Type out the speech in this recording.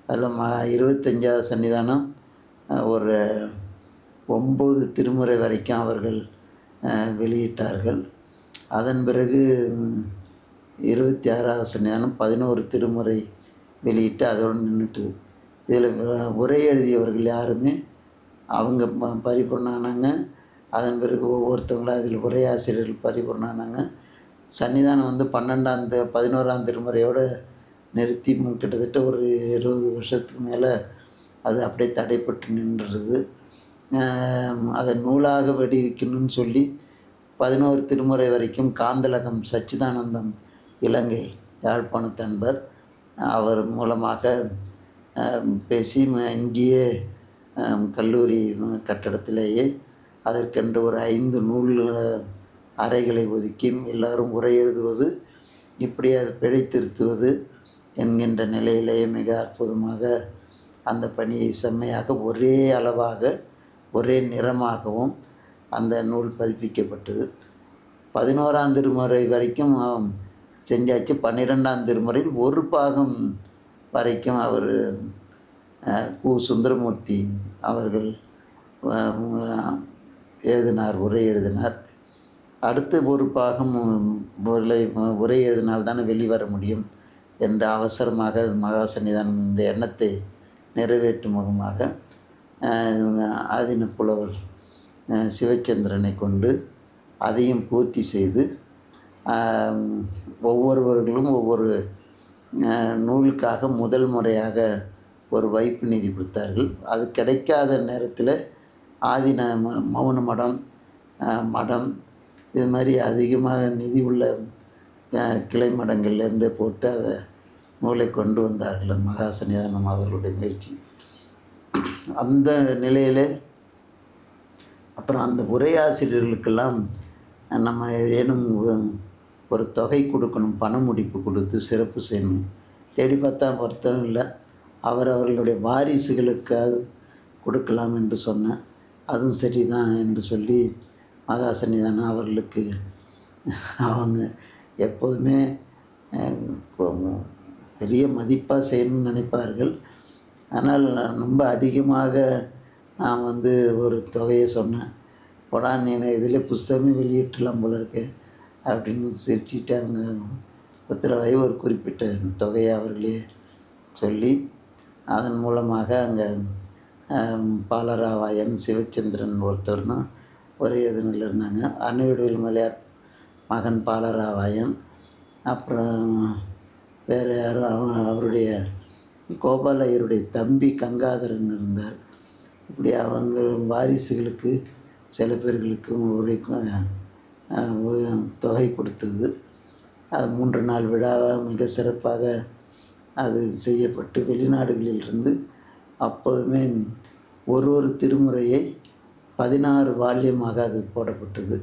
அதில் 25வது சன்னிதானம் ஒரு 9 திருமுறை வரைக்கும் அவர்கள் வெளியிட்டார்கள். அதன் பிறகு 26வது சன்னிதானம் 11 திருமுறை வெளியிட்டு அதோடு நின்றுட்டுது. இதில் உரை எழுதியவர்கள் யாருமே அவங்க பரிபூர்ணானாங்க. அதன் பிறகு ஒவ்வொருத்தவங்களும் அதில் உரையாசிரியர்கள் பரிபூர்ணானாங்க. சன்னிதானம் வந்து 11ஆம் திருமுறையோடு நிறுத்தி கிட்டத்தட்ட ஒரு 20 வருஷத்துக்கு மேலே அது அப்படியே தடைப்பட்டு நின்றுறது. அதை நூலாக வடிவிக்கணும்னு சொல்லி 11 திருமுறை வரைக்கும் காந்தலகம் சச்சிதானந்தம் இலங்கை யாழ்ப்பாணத்து அன்பர் அவர் மூலமாக பேசி இங்கேயே கல்லூரி கட்டடத்திலேயே அதற்கென்று ஒரு 5 நூல் அறைகளை ஒதுக்கி எல்லோரும் உரை எழுதுவது, இப்படி அதை பிழை திருத்துவது என்கின்ற நிலையிலேயே மிக அற்புதமாக அந்த பணியை செம்மையாக ஒரே அளவாக ஒரே நிறமாகவும் அந்த நூல் பதிப்பிக்கப்பட்டது. 11ஆம் திருமுறை வரைக்கும் செஞ்சாச்சு. 12ஆம் திருமுறையில் ஒரு பாகம் வரைக்கும் அவர் கு. சுந்தரமூர்த்தி அவர்கள் எழுதினார், உரை எழுதினார். அடுத்து ஒரு பாகம் உரை எழுதினால்தானே வெளிவர முடியும் என்று அவசரமாக மகா சன்னிதானம் இந்த எண்ணத்தை நிறைவேற்றும் முகமாக ஆதீன புலவர் சிவச்சந்திரனை கொண்டு அதையும் பூர்த்தி செய்து ஒவ்வொருவர்களும் ஒவ்வொரு நூலுக்காக முதல் முறையாக ஒரு வைப்பு நிதி கொடுத்தார்கள். அது கிடைக்காத நேரத்தில் ஆதீன மௌன மடம் இது மாதிரி அதிகமாக நிதி உள்ள கிளை மடங்கள்லேருந்து போட்டு அதை நூலை கொண்டு வந்தார்கள் மகா சன்னிதானம் அவர்களுடைய முயற்சி. அந்த நிலையில் அப்புறம் அந்த உரையாசிரியர்களுக்கெல்லாம் நம்ம ஏதேனும் ஒரு தொகை கொடுக்கணும், பண முடிப்பு கொடுத்து சிறப்பு செய்யணும். தேடி பார்த்தா பொறுத்தவரை இல்லை, அவர்களுடைய வாரிசுகளுக்காக கொடுக்கலாம் என்று சொன்னேன். அதுவும் சரிதான் என்று சொல்லி மகா சன்னிதானம் அவர்களுக்கு அவங்க எப்போதுமே பெரிய மதிப்பாக செய்யணும்னு நினைப்பார்கள். ஆனால் ரொம்ப அதிகமாக நான் வந்து ஒரு தொகையை சொன்னேன். போடா நீ இதில் புஸ்தகமே வெளியிட்டலாம் போல இருக்கு அப்படின்னு சிரிச்சுட்டு அவங்க உத்தரவாகி ஒரு குறிப்பிட்ட தொகையை அவர்களே சொல்லி அதன் மூலமாக அங்கே பாலராவாயன் சிவச்சந்திரன் ஒருத்தர் தான் ஒரே எழுதினில் இருந்தாங்க. அன்னைவிடுவில் மலையார் மகன் பாலராவாயன், அப்புறம் வேறு யாரும் அவருடைய கோபால ஐயருடைய தம்பி கங்காதரன் இருந்தார். இப்படி அவங்க வாரிசுகளுக்கு சில பேர்களுக்கு உரைக்கும் தொகை கொடுத்தது. அது 3 நாள் விழாவாக மிக சிறப்பாக அது செய்யப்பட்டு வெளிநாடுகளிலிருந்து அப்போதுமே ஒரு திருமுறையை 16 வால்யமாக அது போடப்பட்டது.